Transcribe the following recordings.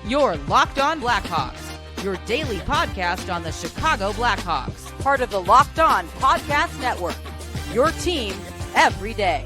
Your Locked On Blackhawks, your daily podcast on the Chicago Blackhawks, part of the Locked On Podcast Network, your team every day.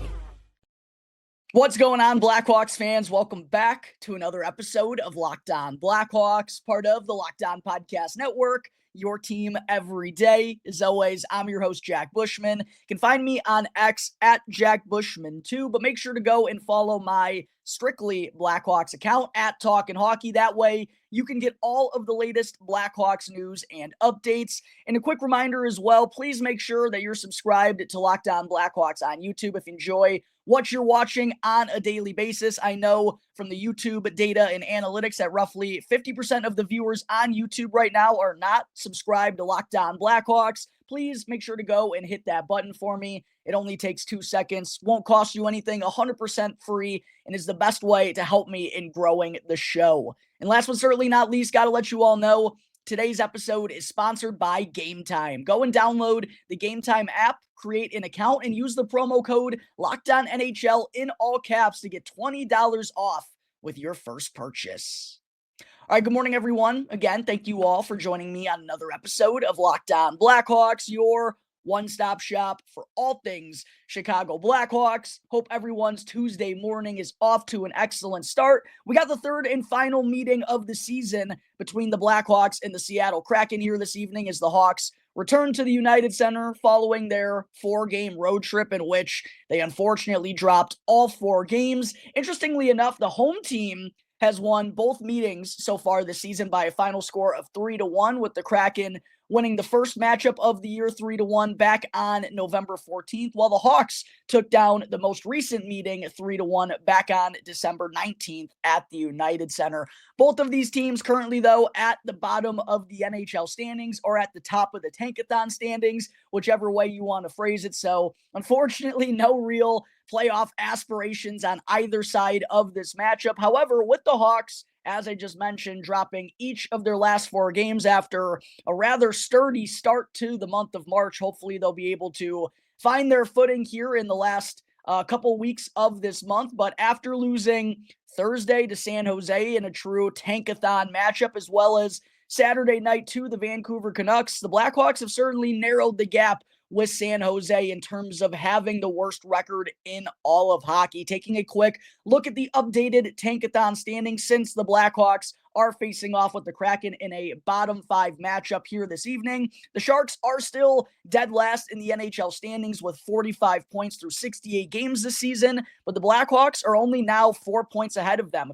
What's going on, Blackhawks fans? Welcome back to another episode of Locked On Blackhawks, part of the Locked On Podcast Network, your team every day. As always, I'm your host, Jack Bushman. You can find me on X at Jack Bushman too, but make sure to go and follow my strictly Blackhawks account at Talkin' Hockey. That way you can get all of the latest Blackhawks news and updates. And a quick reminder as well, please make sure that you're subscribed to Locked On Blackhawks on YouTube if you enjoy what you're watching on a daily basis. I know from the YouTube data and analytics that roughly 50% of the viewers on YouTube right now are not subscribed to Locked On Blackhawks. Please make sure to go and hit that button for me. It only takes 2 seconds, won't cost you anything, 100% free, and is the best way to help me in growing the show. And last but certainly not least, got to let you all know, today's episode is sponsored by Game Time. Go and download the Game Time app, create an account, and use the promo code LOCKEDONNHL in all caps to get $20 off with your first purchase. All right, good morning, everyone. Again, thank you all for joining me on another episode of Locked On Blackhawks, your one-stop shop for all things Chicago Blackhawks. Hope everyone's Tuesday morning is off to an excellent start. We got the third and final meeting of the season between the Blackhawks and the Seattle Kraken here this evening as the Hawks return to the United Center following their 4-game road trip in which they unfortunately dropped all 4 games. Interestingly enough, the home team has won both meetings so far this season by a final score of 3-1, with the Kraken winning the first matchup of the year 3-1 back on November 14th, while the Hawks took down the most recent meeting 3-1 back on December 19th at the United Center. Both of these teams currently, though, at the bottom of the NHL standings or at the top of the Tankathon standings, whichever way you want to phrase it. So, unfortunately, no real playoff aspirations on either side of this matchup. However, with the Hawks, as I just mentioned, dropping each of their last 4 games after a rather sturdy start to the month of March. Hopefully they'll be able to find their footing here in the last couple weeks of this month. But after losing Thursday to San Jose in a true tankathon matchup, as well as Saturday night to the Vancouver Canucks, the Blackhawks have certainly narrowed the gap with San Jose in terms of having the worst record in all of hockey. Taking a quick look at the updated Tankathon standings, since the Blackhawks are facing off with the Kraken in a bottom 5 matchup here this evening. The Sharks are still dead last in the NHL standings with 45 points through 68 games this season, but the Blackhawks are only now 4 points ahead of them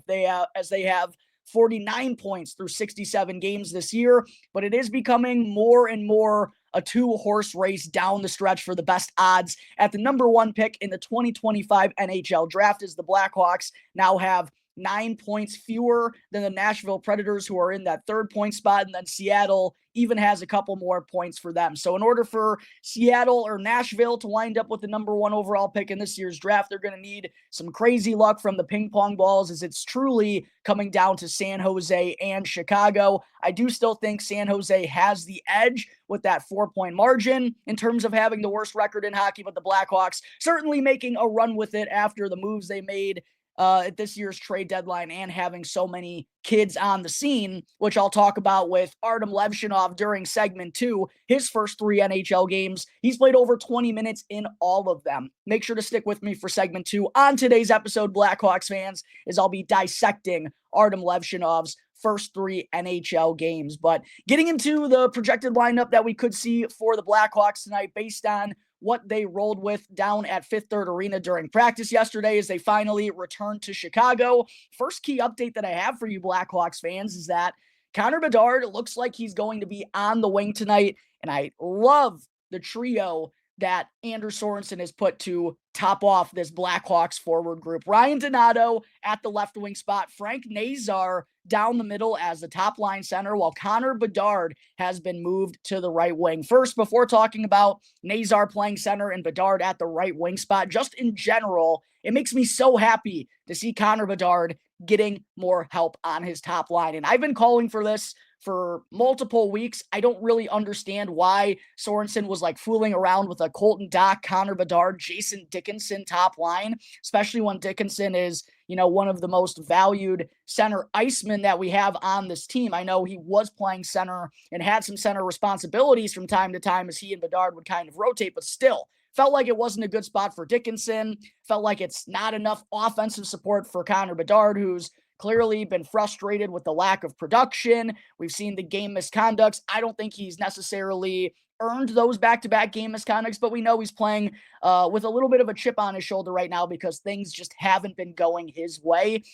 as they have 49 points through 67 games this year. But it is becoming more and more a 2-horse race down the stretch for the best odds at the number 1 pick in the 2025 NHL draft, as the Blackhawks now have 9 points fewer than the Nashville Predators, who are in that 3rd point spot, and then Seattle even has a couple more points for them. So in order for Seattle or Nashville to wind up with the number 1 overall pick in this year's draft, they're going to need some crazy luck from the ping pong balls, as it's truly coming down to San Jose and Chicago. I do still think San Jose has the edge with that 4-point margin in terms of having the worst record in hockey, but the Blackhawks certainly making a run with it after the moves they made at this year's trade deadline and having so many kids on the scene, which I'll talk about with Artyom Levshunov during segment 2, his first 3 NHL games. He's played over 20 minutes in all of them. Make sure to stick with me for segment 2 on today's episode, Blackhawks fans, as I'll be dissecting Artyom Levshunov's first 3 NHL games. But getting into the projected lineup that we could see for the Blackhawks tonight based on what they rolled with down at Fifth Third Arena during practice yesterday as they finally returned to Chicago. First key update that I have for you Blackhawks fans is that Connor Bedard looks like he's going to be on the wing tonight, and I love the trio that Anders Sorensen has put to top off this Blackhawks forward group. Ryan Donato at the left wing spot, Frank Nazar down the middle as the top line center, while Connor Bedard has been moved to the right wing. First, before talking about Nazar playing center and Bedard at the right wing spot, just in general, it makes me so happy to see Connor Bedard getting more help on his top line. And I've been calling for this for multiple weeks. I don't really understand why Sorensen was like fooling around with a Colton Dach, Connor Bedard, Jason Dickinson top line, especially when Dickinson is, one of the most valued center icemen that we have on this team. I know he was playing center and had some center responsibilities from time to time as he and Bedard would kind of rotate, but still felt like it wasn't a good spot for Dickinson. Felt like it's not enough offensive support for Connor Bedard, who's clearly been frustrated with the lack of production. We've seen the game misconducts. I don't think he's necessarily earned those back-to-back game misconducts, but we know he's playing with a little bit of a chip on his shoulder right now because things just haven't been going his way.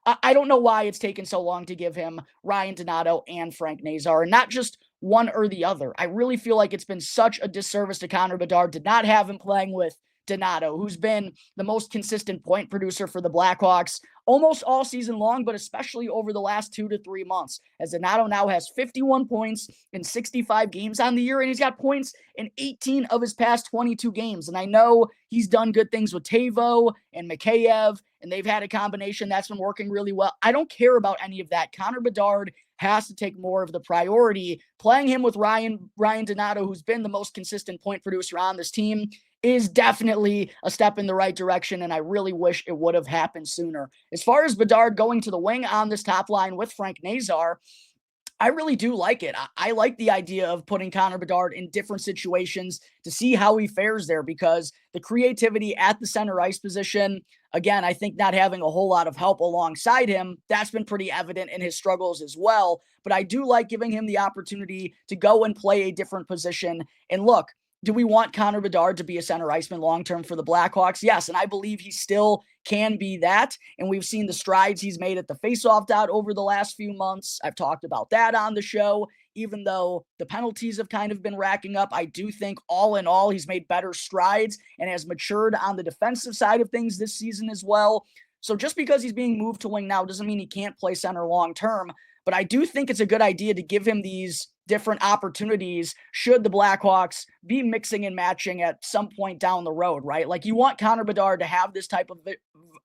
I don't know why it's taken so long to give him Ryan Donato and Frank Nazar, and not just one or the other. I really feel like it's been such a disservice to Connor Bedard to not have him playing with Donato, who's been the most consistent point producer for the Blackhawks almost all season long, but especially over the last 2 to 3 months, as Donato now has 51 points in 65 games on the year, and he's got points in 18 of his past 22 games. And I know he's done good things with Teuvo and Mikheyev, and they've had a combination that's been working really well. I don't care about any of that. Connor Bedard has to take more of the priority. Playing him with Ryan Donato, who's been the most consistent point producer on this team, is definitely a step in the right direction, and I really wish it would have happened sooner. As far as Bedard going to the wing on this top line with Frank Nazar, I really do like it. I like the idea of putting Connor Bedard in different situations to see how he fares there, because the creativity at the center ice position, again, I think not having a whole lot of help alongside him, that's been pretty evident in his struggles as well. But I do like giving him the opportunity to go and play a different position. And look, do we want Connor Bedard to be a center iceman long-term for the Blackhawks? Yes, and I believe he still can be that. And we've seen the strides he's made at the faceoff dot over the last few months. I've talked about that on the show. Even though the penalties have kind of been racking up, I do think all in all, he's made better strides and has matured on the defensive side of things this season as well. So just because he's being moved to wing now doesn't mean he can't play center long-term. But I do think it's a good idea to give him these different opportunities should the Blackhawks be mixing and matching at some point down the road, right? Like, you want Connor Bedard to have this type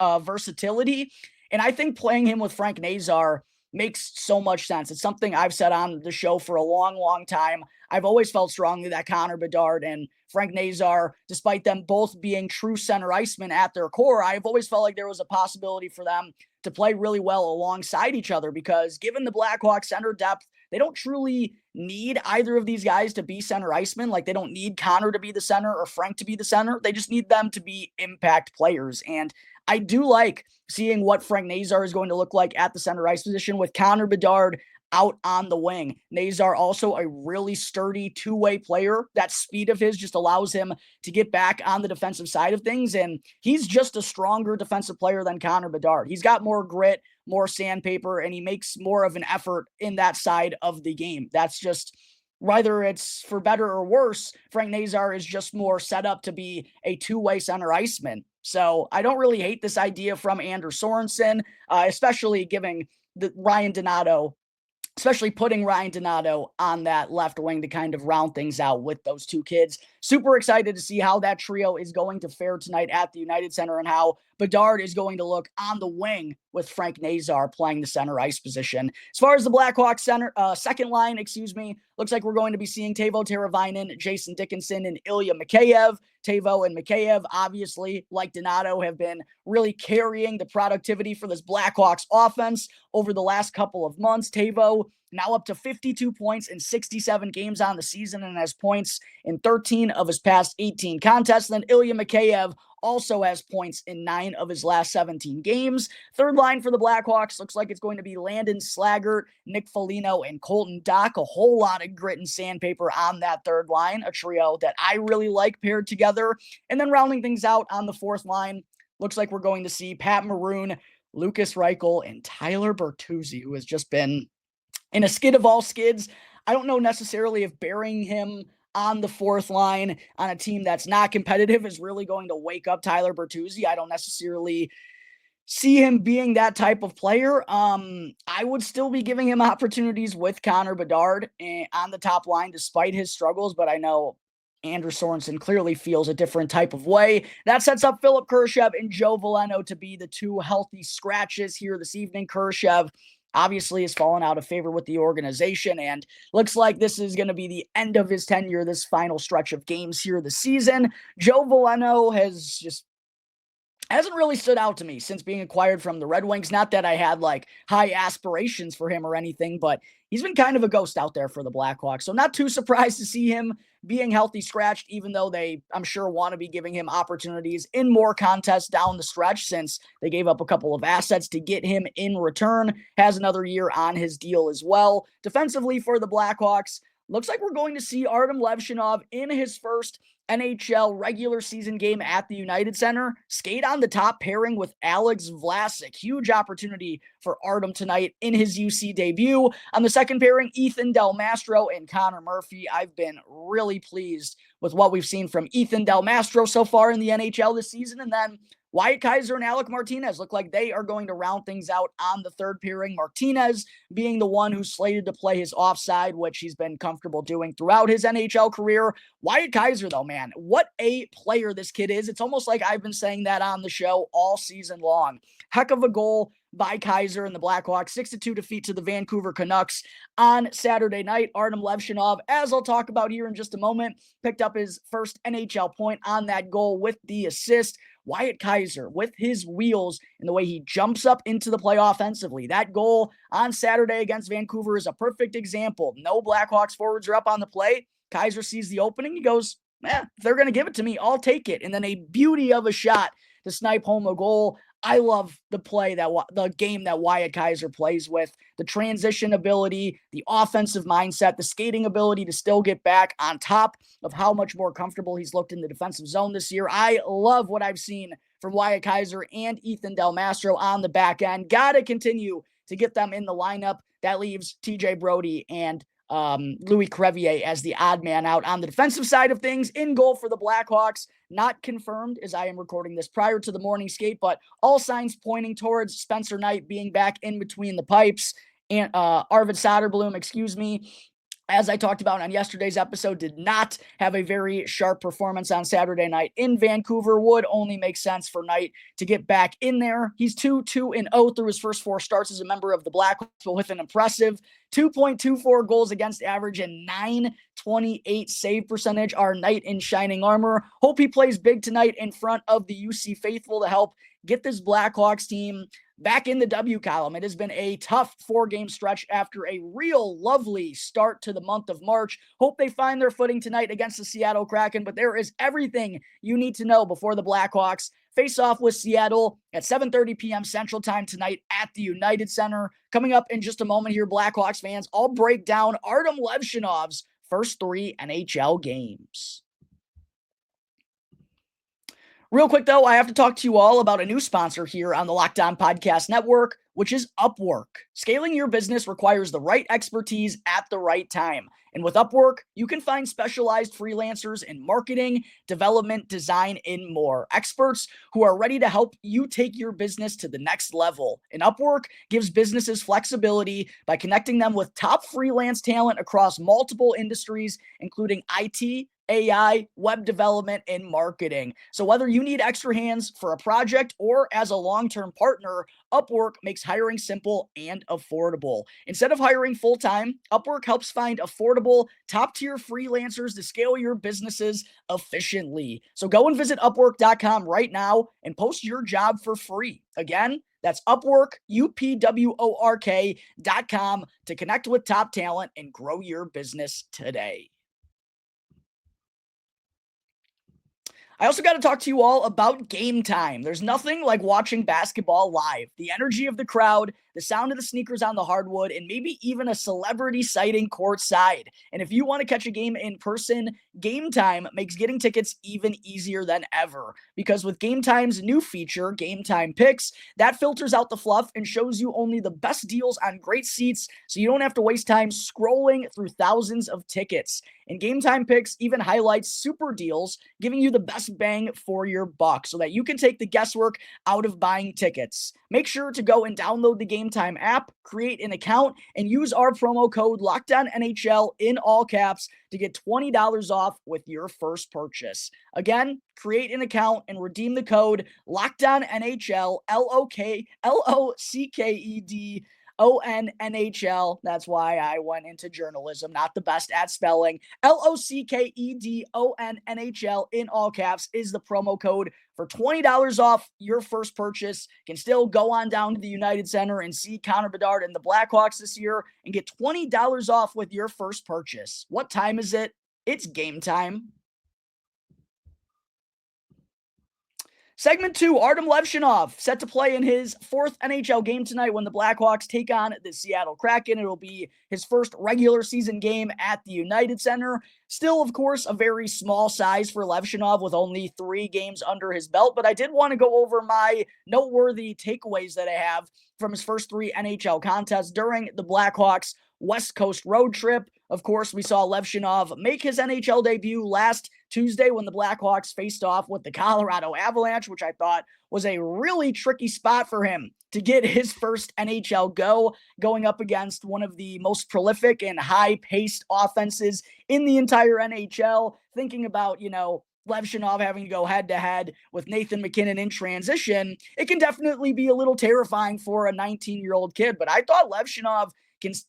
of versatility. And I think playing him with Frank Nazar makes so much sense. It's something I've said on the show for a long, long time. I've always felt strongly that Connor Bedard and Frank Nazar, despite them both being true center icemen at their core, I've always felt like there was a possibility for them to play really well alongside each other, because given the Blackhawks center depth, they don't truly need either of these guys to be center icemen. Like, they don't need Connor to be the center or Frank to be the center. They just need them to be impact players. And I do like seeing what Frank Nazar is going to look like at the center ice position with Connor Bedard out on the wing. Nazar also a really sturdy two-way player. That speed of his just allows him to get back on the defensive side of things, and he's just a stronger defensive player than Connor Bedard. He's got more grit, more sandpaper, and he makes more of an effort in that side of the game. That's just, whether it's for better or worse, Frank Nazar is just more set up to be a two-way center iceman. So I don't really hate this idea from Anders Sorensen, especially giving especially putting Ryan Donato on that left wing to kind of round things out with those two kids. Super excited to see how that trio is going to fare tonight at the United Center, and how Bedard is going to look on the wing with Frank Nazar playing the center ice position. As far as the Blackhawks second line, looks like we're going to be seeing Teuvo Teravainen, Jason Dickinson, and Ilya Mikheyev. Teuvo and Mikheyev, obviously, like Donato, have been really carrying the productivity for this Blackhawks offense over the last couple of months. Teuvo now up to 52 points in 67 games on the season and has points in 13 of his past 18 contests. And then Ilya Mikheyev also has points in 9 of his last 17 games. Third line for the Blackhawks looks like it's going to be Landon Slaggert, Nick Foligno, and Colton Dach. A whole lot of grit and sandpaper on that third line, a trio that I really like paired together. And then rounding things out on the fourth line, looks like we're going to see Pat Maroon, Lucas Reichel, and Tyler Bertuzzi, who has just been in a skid of all skids. I don't know necessarily if burying him on the fourth line on a team that's not competitive is really going to wake up Tyler Bertuzzi. I don't necessarily see him being that type of player. I would still be giving him opportunities with Connor Bedard on the top line despite his struggles, but I know Anders Sorensen clearly feels a different type of way. That sets up Philip Kurashev and Joe Veleno to be the two healthy scratches here this evening. Kurashev obviously has fallen out of favor with the organization, and looks like this is going to be the end of his tenure, this final stretch of games here this season. Joe Veleno hasn't really stood out to me since being acquired from the Red Wings. Not that I had like high aspirations for him or anything, but he's been kind of a ghost out there for the Blackhawks. So not too surprised to see him being healthy scratched, even though they, I'm sure, want to be giving him opportunities in more contests down the stretch since they gave up a couple of assets to get him in return. Has another year on his deal as well. Defensively for the Blackhawks, looks like we're going to see Artyom Levshunov in his first NHL regular season game at the United Center skate on the top pairing with Alex Vlasic. Huge opportunity for Artyom tonight in his UC debut. On the second pairing, Ethan Del Mastro and Connor Murphy. I've been really pleased with what we've seen from Ethan Del Mastro so far in the NHL this season. And then Wyatt Kaiser and Alec Martinez look like they are going to round things out on the third pairing. Martinez being the one who's slated to play his offside, which he's been comfortable doing throughout his NHL career. Wyatt Kaiser, though, man, what a player this kid is. It's almost like I've been saying that on the show all season long. Heck of a goal by Kaiser and the Blackhawks. 6-2 defeat to the Vancouver Canucks on Saturday night. Artyom Levshunov, as I'll talk about here in just a moment, picked up his first NHL point on that goal with the assist. Wyatt Kaiser, with his wheels and the way he jumps up into the play offensively. That goal on Saturday against Vancouver is a perfect example. No Blackhawks forwards are up on the play. Kaiser sees the opening. He goes, if they're going to give it to me, I'll take it. And then a beauty of a shot to snipe home a goal. I love the game that Wyatt Kaiser plays with, the transition ability, the offensive mindset, the skating ability to still get back on top of how much more comfortable he's looked in the defensive zone this year. I love what I've seen from Wyatt Kaiser and Ethan Del Mastro on the back end. Got to continue to get them in the lineup. That leaves TJ Brody and Louis Crevier as the odd man out on the defensive side of things. In goal for the Blackhawks, not confirmed as I am recording this prior to the morning skate, but all signs pointing towards Spencer Knight being back in between the pipes. And Arvid Soderblom, as I talked about on yesterday's episode, did not have a very sharp performance on Saturday night in Vancouver. Would only make sense for Knight to get back in there. He's 2-2-0 through his first 4 starts as a member of the Blackhawks, but with an impressive 2.24 goals against average and .928 save percentage. Our Knight in shining armor. Hope he plays big tonight in front of the UC faithful to help get this Blackhawks team back in the W column. It has been a tough 4-game stretch after a real lovely start to the month of March. Hope they find their footing tonight against the Seattle Kraken, but there is everything you need to know before the Blackhawks face off with Seattle at 7:30 p.m. Central Time tonight at the United Center. Coming up in just a moment here, Blackhawks fans, I'll break down Artyom Levshunov's first 3 NHL games. Real quick, though, I have to talk to you all about a new sponsor here on the Locked On Podcast Network, which is Upwork. Scaling your business requires the right expertise at the right time. And with Upwork, you can find specialized freelancers in marketing, development, design, and more. Experts who are ready to help you take your business to the next level. And Upwork gives businesses flexibility by connecting them with top freelance talent across multiple industries, including IT, AI, web development, and marketing. So whether you need extra hands for a project or as a long-term partner, Upwork makes hiring simple and affordable. Instead of hiring full-time, Upwork helps find affordable, top-tier freelancers to scale your businesses efficiently. So go and visit Upwork.com right now and post your job for free. Again, that's Upwork, UPWORK.com to connect with top talent and grow your business today. I also got to talk to you all about Game Time. There's nothing like watching basketball live. The energy of the crowd, the sound of the sneakers on the hardwood, and maybe even a celebrity sighting courtside. And if you want to catch a game in person, Game Time makes getting tickets even easier than ever. Because with Game Time's new feature, Game Time Picks, that filters out the fluff and shows you only the best deals on great seats, so you don't have to waste time scrolling through thousands of tickets. And Game Time Picks even highlights super deals, giving you the best bang for your buck so that you can take the guesswork out of buying tickets. Make sure to go and download the Game Time app, create an account, and use our promo code LOCKEDONNHL in all caps to get $20 off with your first purchase. Again, create an account and redeem the code LOCKEDONNHL, LOCKED L-O-C-K-E-D-O-N-N-H-L. That's why I went into journalism, not the best at spelling. L-O-C-K-E-D-O-N-N-H-L in all caps is the promo code for $20 off your first purchase. You can still go on down to the United Center and see Connor Bedard and the Blackhawks this year and get $20 off with your first purchase. What time is it? It's game time. Segment 2, Artyom Levshunov set to play in his 4th NHL game tonight when the Blackhawks take on the Seattle Kraken. It'll be his first regular season game at the United Center. Still, of course, a very small size for Levshunov with only 3 games under his belt, but I did want to go over my noteworthy takeaways that I have from his first 3 NHL contests during the Blackhawks West Coast road trip. Of course, we saw Levshunov make his NHL debut last Tuesday when the Blackhawks faced off with the Colorado Avalanche, which I thought was a really tricky spot for him to get his first NHL go, going up against one of the most prolific and high-paced offenses in the entire NHL. Thinking about, Levshunov having to go head-to-head with Nathan MacKinnon in transition, it can definitely be a little terrifying for a 19-year-old kid. But I thought Levshunov,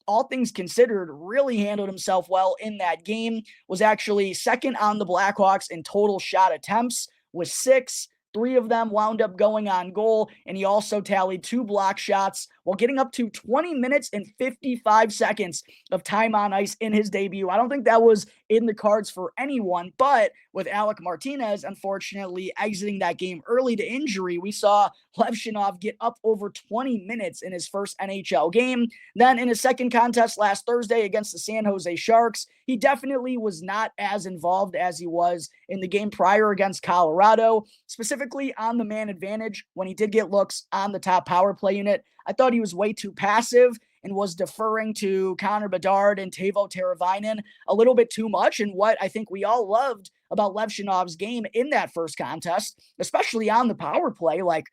all things considered, really handled himself well in that game. Was actually second on the Blackhawks in total shot attempts with 6. 3 of them wound up going on goal, and he also tallied 2 block shots while getting up to 20 minutes and 55 seconds of time on ice in his debut. I don't think that was in the cards for anyone, but with Alec Martinez, unfortunately, exiting that game early to injury, we saw Levshunov get up over 20 minutes in his first NHL game. Then in his second contest last Thursday against the San Jose Sharks, he definitely was not as involved as he was in the game prior against Colorado, specifically on the man advantage when he did get looks on the top power play unit. I thought he was way too passive and was deferring to Connor Bedard and Teuvo Teravainen a little bit too much. And what I think we all loved about Levshunov's game in that first contest, especially on the power play, like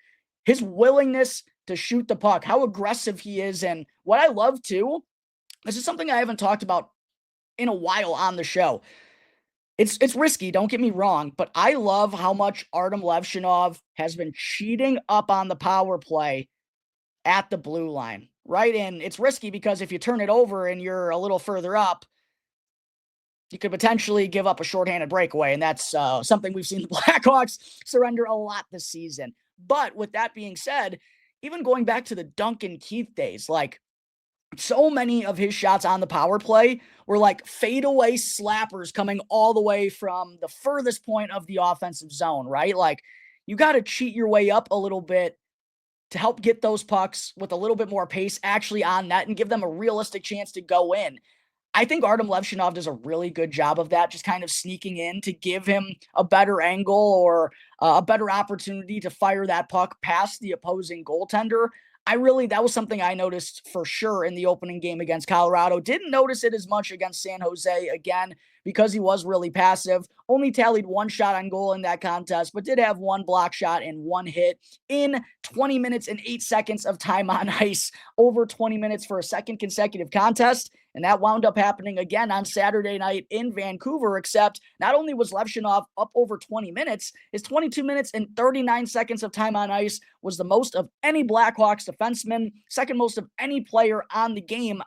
his willingness to shoot the puck, how aggressive he is. And what I love too, this is something I haven't talked about in a while on the show. It's risky, don't get me wrong, but I love how much Artyom Levshunov has been cheating up on the power play at the blue line, right? And it's risky because if you turn it over and you're a little further up, you could potentially give up a shorthanded breakaway, and that's something we've seen the Blackhawks surrender a lot this season. But with that being said, even going back to the Duncan Keith days, like so many of his shots on the power play were like fadeaway slappers coming all the way from the furthest point of the offensive zone, right? Like you got to cheat your way up a little bit to help get those pucks with a little bit more pace actually on net and give them a realistic chance to go in. I think Artyom Levshunov does a really good job of that, just kind of sneaking in to give him a better angle or a better opportunity to fire that puck past the opposing goaltender. That was something I noticed for sure in the opening game against Colorado. Didn't notice it as much against San Jose, again, because he was really passive. Only tallied 1 shot on goal in that contest, but did have 1 block shot and 1 hit in 20 minutes and 8 seconds of time on ice, over 20 minutes for a second consecutive contest. And that wound up happening again on Saturday night in Vancouver, except not only was Levshunov up over 20 minutes, his 22 minutes and 39 seconds of time on ice was the most of any Blackhawks defenseman, second most of any player on the game,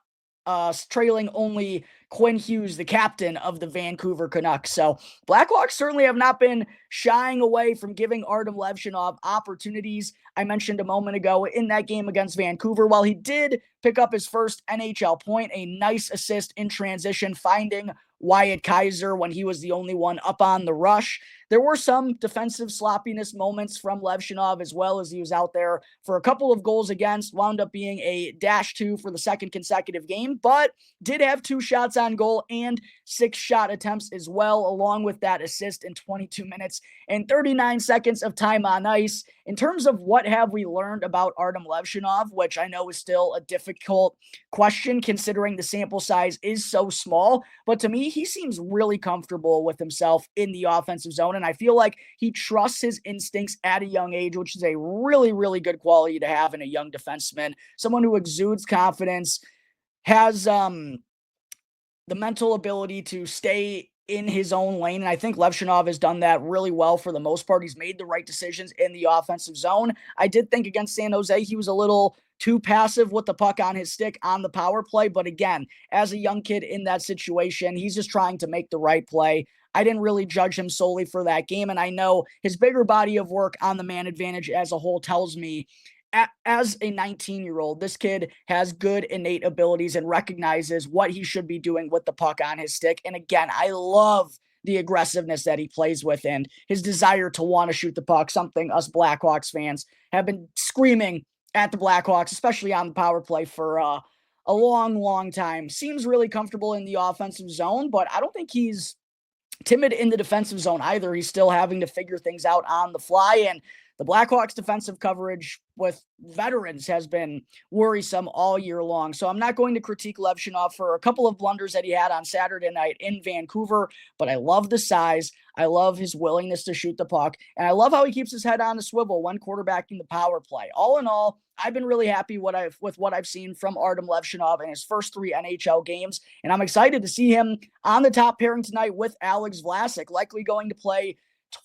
trailing only Quinn Hughes, the captain of the Vancouver Canucks. So Blackhawks certainly have not been shying away from giving Artyom Levshunov opportunities. I mentioned a moment ago in that game against Vancouver, while he did pick up his first NHL point, a nice assist in transition, finding Wyatt Kaiser when he was the only one up on the rush. There were some defensive sloppiness moments from Levshunov as well, as he was out there for a couple of goals against, wound up being a -2 for the second consecutive game, but did have 2 shots on goal and 6 shot attempts as well, along with that assist in 22 minutes and 39 seconds of time on ice. In terms of what have we learned about Artyom Levshunov, which I know is still a difficult question considering the sample size is so small, but to me, he seems really comfortable with himself in the offensive zone, and I feel like he trusts his instincts at a young age, which is a really, really good quality to have in a young defenseman. Someone who exudes confidence, has the mental ability to stay in his own lane, and I think Levshunov has done that really well for the most part. He's made the right decisions in the offensive zone. I did think against San Jose he was a little too passive with the puck on his stick on the power play. But again, as a young kid in that situation, he's just trying to make the right play. I didn't really judge him solely for that game. And I know his bigger body of work on the man advantage as a whole tells me as a 19-year-old, this kid has good innate abilities and recognizes what he should be doing with the puck on his stick. And again, I love the aggressiveness that he plays with and his desire to want to shoot the puck, something us Blackhawks fans have been screaming at the Blackhawks, especially on the power play for a long, long time. Seems really comfortable in the offensive zone, but I don't think he's timid in the defensive zone either. He's still having to figure things out on the fly, and the Blackhawks defensive coverage with veterans has been worrisome all year long. So I'm not going to critique Levshunov for a couple of blunders that he had on Saturday night in Vancouver, but I love the size. I love his willingness to shoot the puck, and I love how he keeps his head on the swivel when quarterbacking the power play. All in all, I've been really happy with what I've seen from Artyom Levshunov in his first 3 NHL games, and I'm excited to see him on the top pairing tonight with Alex Vlasic, likely going to play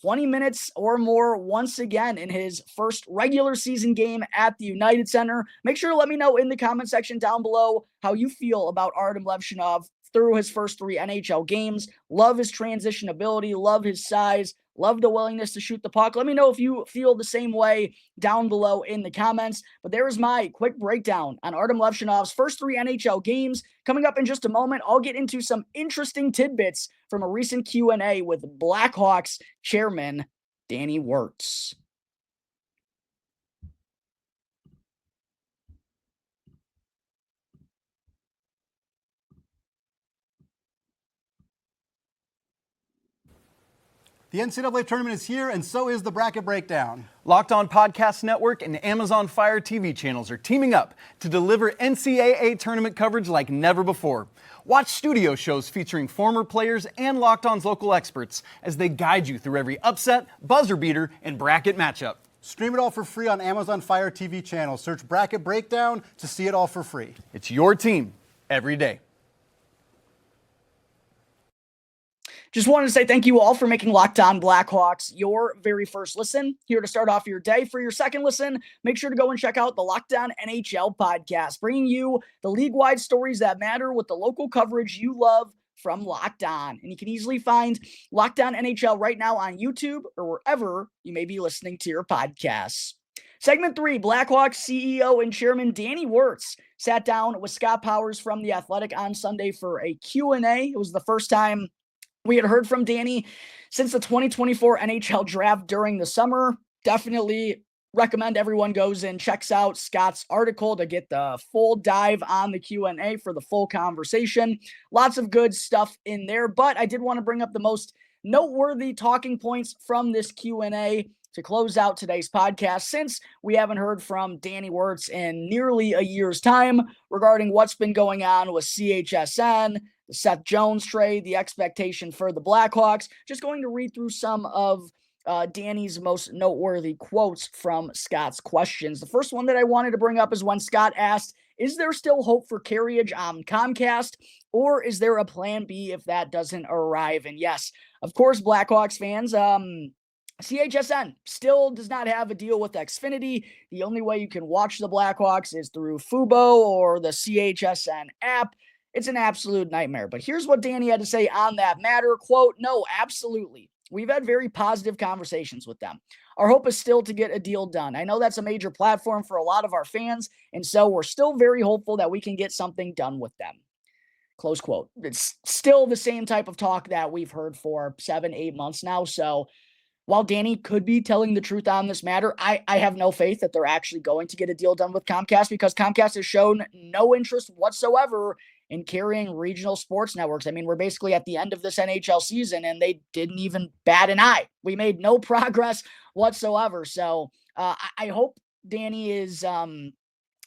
20 minutes or more once again in his first regular season game at the United Center. Make sure to let me know in the comment section down below how you feel about Artyom Levshunov through his first 3 NHL games. Love his transition ability, love his size, love the willingness to shoot the puck. Let me know if you feel the same way down below in the comments. But there is my quick breakdown on Artyom Levshunov's first 3 NHL games. Coming up in just a moment, I'll get into some interesting tidbits from a recent Q&A with Blackhawks chairman Danny Wirtz. The NCAA tournament is here, and so is the bracket breakdown. Locked On Podcast Network and Amazon Fire TV channels are teaming up to deliver NCAA tournament coverage like never before. Watch studio shows featuring former players and Locked On's local experts as they guide you through every upset, buzzer beater, and bracket matchup. Stream it all for free on Amazon Fire TV channel. Search Bracket Breakdown to see it all for free. It's your team every day. Just wanted to say thank you all for making Locked On Blackhawks your very first listen. Here to start off your day. For your second listen, make sure to go and check out the Locked On NHL podcast, bringing you the league-wide stories that matter with the local coverage you love from Locked On. And you can easily find Locked On NHL right now on YouTube or wherever you may be listening to your podcasts. Segment 3, Blackhawks CEO and Chairman Danny Wirtz sat down with Scott Powers from The Athletic on Sunday for a Q&A. It was the first time we had heard from Danny since the 2024 NHL draft during the summer. Definitely recommend everyone goes and checks out Scott's article to get the full dive on the Q&A for the full conversation. Lots of good stuff in there, but I did want to bring up the most noteworthy talking points from this Q&A to close out today's podcast, since we haven't heard from Danny Wirtz in nearly a year's time regarding what's been going on with CHSN, the Seth Jones trade, the expectation for the Blackhawks. Just going to read through some of Danny's most noteworthy quotes from Scott's questions. The first one that I wanted to bring up is when Scott asked, is there still hope for carriage on Comcast, or is there a plan B if that doesn't arrive? And yes, of course, Blackhawks fans, CHSN still does not have a deal with Xfinity. The only way you can watch the Blackhawks is through Fubo or the CHSN app. It's an absolute nightmare. But here's what Danny had to say on that matter. Quote, no, absolutely. We've had very positive conversations with them. Our hope is still to get a deal done. I know that's a major platform for a lot of our fans, and so we're still very hopeful that we can get something done with them. Close quote. It's still the same type of talk that we've heard for 7-8 months now. So while Danny could be telling the truth on this matter, I have no faith that they're actually going to get a deal done with Comcast, because Comcast has shown no interest whatsoever in carrying regional sports networks. I mean, we're basically at the end of this NHL season, and they didn't even bat an eye. We made no progress whatsoever. So I hope Danny and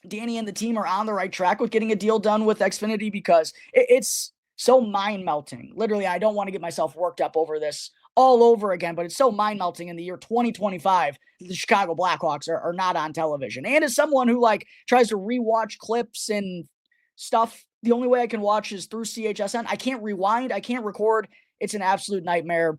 the team are on the right track with getting a deal done with Xfinity, because it's so mind-melting. Literally, I don't want to get myself worked up over this all over again, but it's so mind-melting in the year 2025 that the Chicago Blackhawks are not on television. And as someone who tries to rewatch clips and stuff, the only way I can watch is through CHSN. I can't rewind. I can't record. It's an absolute nightmare.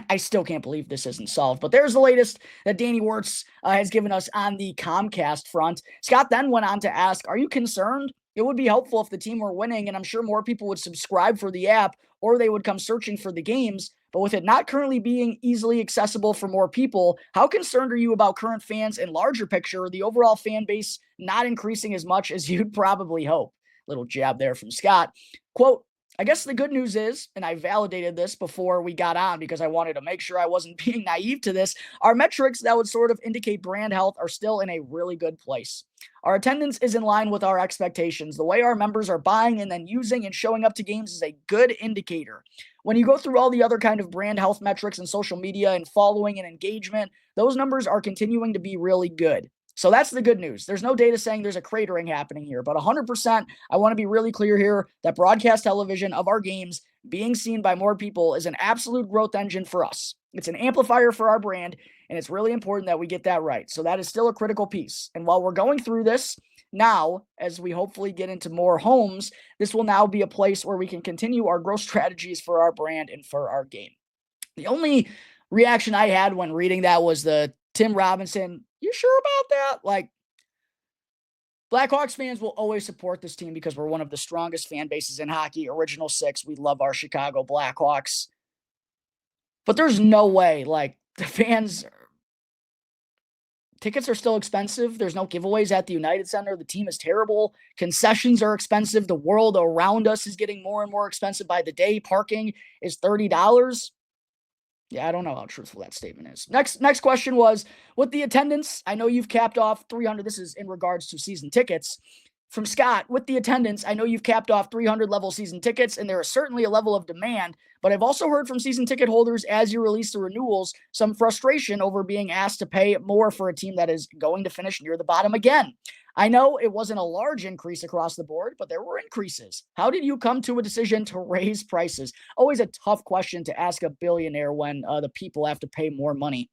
I still can't believe this isn't solved. But there's the latest that Danny Wirtz has given us on the Comcast front. Scott then went on to ask, are you concerned? It would be helpful if the team were winning, and I'm sure more people would subscribe for the app or they would come searching for the games. But with it not currently being easily accessible for more people, how concerned are you about current fans and larger picture, the overall fan base not increasing as much as you'd probably hope? Little jab there from Scott. Quote, I guess the good news is, and I validated this before we got on because I wanted to make sure I wasn't being naive to this, our metrics that would sort of indicate brand health are still in a really good place. Our attendance is in line with our expectations. The way our members are buying and then using and showing up to games is a good indicator. When you go through all the other kind of brand health metrics and social media and following and engagement, those numbers are continuing to be really good. So that's the good news. There's no data saying there's a cratering happening here, but 100%, I want to be really clear here that broadcast television of our games being seen by more people is an absolute growth engine for us. It's an amplifier for our brand, and it's really important that we get that right. So that is still a critical piece. And while we're going through this now, as we hopefully get into more homes, this will now be a place where we can continue our growth strategies for our brand and for our game. The only reaction I had when reading that was the Tim Robinson, you sure about that? Like, Blackhawks fans will always support this team because we're one of the strongest fan bases in hockey. Original Six, we love our Chicago Blackhawks. But there's no way, like, the fans, tickets are still expensive. There's no giveaways at the United Center. The team is terrible. Concessions are expensive. The world around us is getting more and more expensive by the day. Parking is $30. Yeah, I don't know how truthful that statement is. Next question was, with the attendance, I know you've capped off 300. This is in regards to season tickets. From Scott, with the attendance, I know you've capped off 300 level season tickets, and there is certainly a level of demand, but I've also heard from season ticket holders as you release the renewals, some frustration over being asked to pay more for a team that is going to finish near the bottom again. I know it wasn't a large increase across the board, but there were increases. How did you come to a decision to raise prices? Always a tough question to ask a billionaire when the people have to pay more money.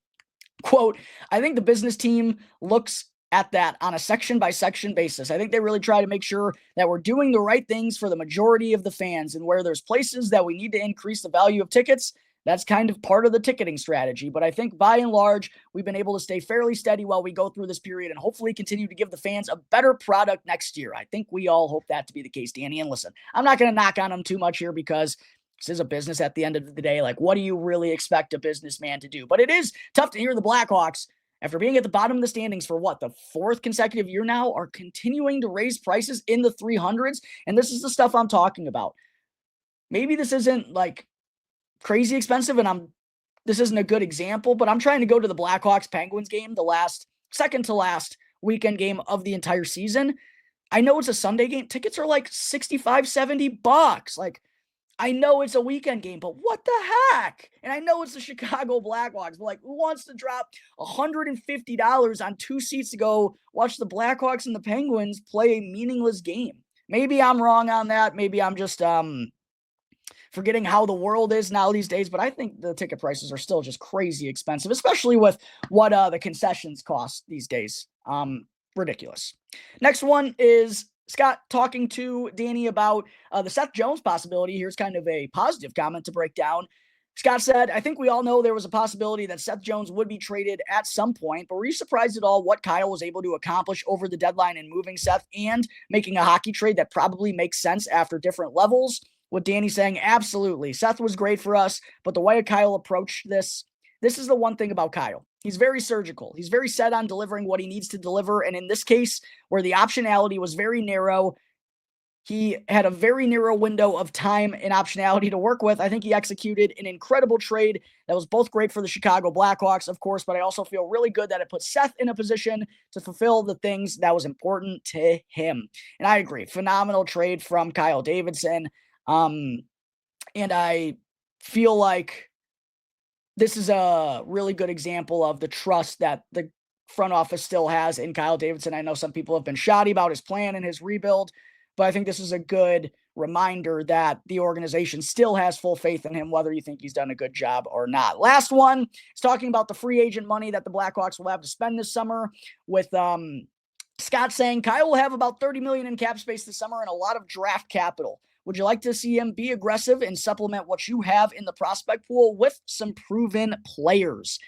Quote, I think the business team looks at that on a section by section basis. I think they really try to make sure that we're doing the right things for the majority of the fans, and where there's places that we need to increase the value of tickets, that's kind of part of the ticketing strategy. But I think by and large, we've been able to stay fairly steady while we go through this period and hopefully continue to give the fans a better product next year. I think we all hope that to be the case, Danny. And listen, I'm not going to knock on them too much here because this is a business at the end of the day. Like, what do you really expect a businessman to do? But it is tough to hear the Blackhawks, after being at the bottom of the standings for the fourth consecutive year now, are continuing to raise prices in the 300s. And this is the stuff I'm talking about. Maybe this isn't like crazy expensive, and this isn't a good example, but I'm trying to go to the Blackhawks Penguins game, the second to last weekend game of the entire season. I know it's a Sunday game. Tickets are like $65, $70. Like, I know it's a weekend game, but what the heck? And I know it's the Chicago Blackhawks, but like, who wants to drop $150 on 2 seats to go watch the Blackhawks and the Penguins play a meaningless game? Maybe I'm wrong on that. Maybe I'm just forgetting how the world is now these days, but I think the ticket prices are still just crazy expensive, especially with what the concessions cost these days. Ridiculous. Next one is Scott talking to Danny about the Seth Jones possibility. Here's kind of a positive comment to break down. Scott said, I think we all know there was a possibility that Seth Jones would be traded at some point, but were you surprised at all what Kyle was able to accomplish over the deadline in moving Seth and making a hockey trade that probably makes sense after different levels? With Danny saying, absolutely. Seth was great for us, but the way Kyle approached this is the one thing about Kyle. He's very surgical. He's very set on delivering what he needs to deliver. And in this case, where the optionality was very narrow, he had a very narrow window of time and optionality to work with. I think he executed an incredible trade that was both great for the Chicago Blackhawks, of course, but I also feel really good that it put Seth in a position to fulfill the things that was important to him. And I agree. Phenomenal trade from Kyle Davidson. And I feel like this is a really good example of the trust that the front office still has in Kyle Davidson. I know some people have been shoddy about his plan and his rebuild, but I think this is a good reminder that the organization still has full faith in him, whether you think he's done a good job or not. Last one is talking about the free agent money that the Blackhawks will have to spend this summer, with Scott saying Kyle will have about $30 million in cap space this summer and a lot of draft capital. Would you like to see him be aggressive and supplement what you have in the prospect pool with some proven players?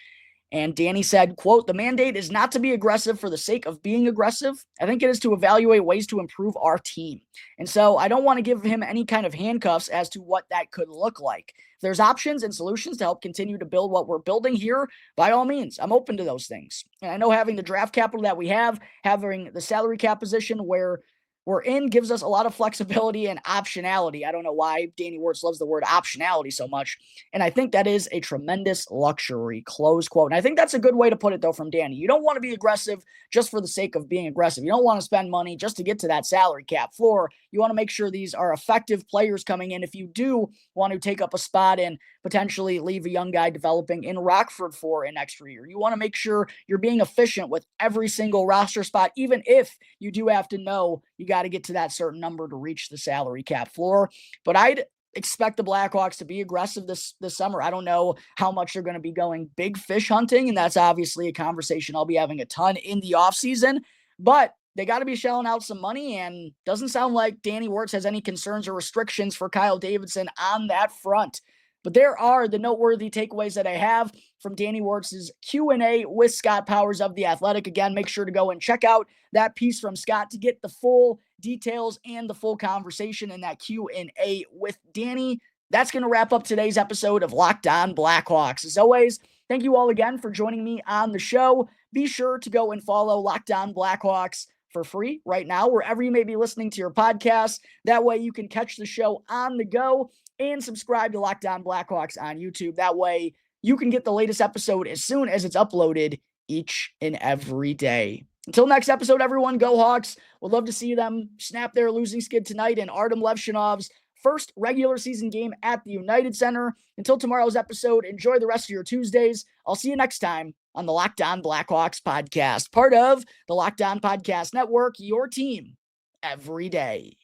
And Danny said, quote, "The mandate is not to be aggressive for the sake of being aggressive. I think it is to evaluate ways to improve our team." And so I don't want to give him any kind of handcuffs as to what that could look like. If there's options and solutions to help continue to build what we're building here, by all means, I'm open to those things. And I know having the draft capital that we have, having the salary cap position where we're in gives us a lot of flexibility and optionality. I don't know why Danny Wirtz loves the word optionality so much. And I think that is a tremendous luxury, close quote. And I think that's a good way to put it, though, from Danny. You don't want to be aggressive just for the sake of being aggressive. You don't want to spend money just to get to that salary cap floor. You want to make sure these are effective players coming in. If you do want to take up a spot and potentially leave a young guy developing in Rockford for an extra year, you want to make sure you're being efficient with every single roster spot, even if you do have to know you got to get to that certain number to reach the salary cap floor. But I'd expect the Blackhawks to be aggressive this summer. I don't know how much they're going to be going big fish hunting, and that's obviously a conversation I'll be having a ton in the offseason. But they got to be shelling out some money, and doesn't sound like Danny Wirtz has any concerns or restrictions for Kyle Davidson on that front. But there are the noteworthy takeaways that I have from Danny Wirtz's Q&A with Scott Powers of The Athletic. Again, make sure to go and check out that piece from Scott to get the full details and the full conversation in that Q&A with Danny. That's going to wrap up today's episode of Locked On Blackhawks. As always, thank you all again for joining me on the show. Be sure to go and follow Locked On Blackhawks for free right now, wherever you may be listening to your podcast. That way you can catch the show on the go, and subscribe to Locked On Blackhawks on YouTube. That way you can get the latest episode as soon as it's uploaded each and every day. Until next episode, everyone, go Hawks. Would love to see them snap their losing skid tonight in Artyom Levshunov's first regular season game at the United Center. Until tomorrow's episode, enjoy the rest of your Tuesdays. I'll see you next time on the Locked On Blackhawks podcast, part of the Locked On Podcast Network, your team every day.